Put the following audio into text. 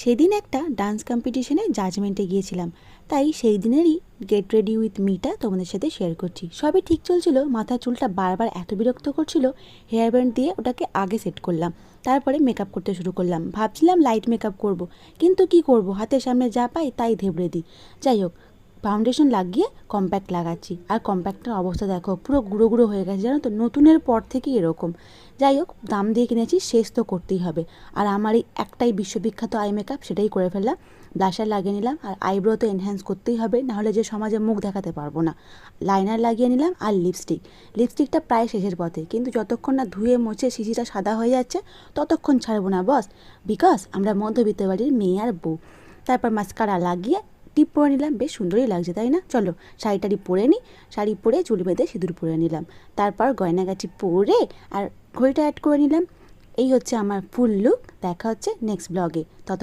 সেদিন একটা ডান্স কম্পিটিশনে জাজমেন্টে গিয়েছিলাম, তাই সেই দিনেরই গেট রেডি উইথ মিটা তোমাদের সাথে শেয়ার করছি। সবই ঠিক চলছিল, মাথার চুলটা বারবার এত বিরক্ত করছিল, হেয়ার ব্যান্ড দিয়ে ওটাকে আগে সেট করলাম। তারপরে মেকআপ করতে শুরু করলাম, ভাবছিলাম লাইট মেকআপ করব, কিন্তু কি করব, হাতের সামনে যা পাই তাই ধেবড়ে দিই। যাই হোক, ফাউন্ডেশন লাগিয়ে কম্প্যাক্ট লাগাচ্ছি, আর কম্প্যাক্টের অবস্থা দেখো, পুরো গুঁড়ো গুঁড়ো হয়ে গেছে, জানো তো, নতুনের পর থেকেই এরকম। যাই হোক, দাম দিয়ে কিনেছি, শেষ তো করতেই হবে। আর আমার এই একটাই বিশ্ববিখ্যাত আই মেকআপ, সেটাই করে ফেললাম। ব্লাশার লাগিয়ে নিলাম, আর আইব্রো তো এনহ্যান্স করতেই হবে, নাহলে যে সমাজে মুখ দেখাতে পারবো না। লাইনার লাগিয়ে নিলাম, আর লিপস্টিকটা প্রায় শেষের পথে, কিন্তু যতক্ষণ না ধুয়ে মুছে শিশিটা সাদা হয়ে যাচ্ছে ততক্ষণ ছাড়বো না বস, বিকজ আমরা মধ্যবিত্ত বাড়ির মেয়ে আর বউ। তারপর মাস্কারা লাগিয়ে টিপ পরে নিলাম, বেশ সুন্দরই লাগছে তাই না? চলো শাড়িটারি পরে নিই। শাড়ি পরে চুল বেঁধে সিঁদুর পরে নিলাম, তারপর গয়নাগাটি পরে আর ঘড়িটা অ্যাড করে নিলাম। এই হচ্ছে আমার ফুল লুক। দেখা হচ্ছে নেক্সট ব্লগে। ততক্ষণ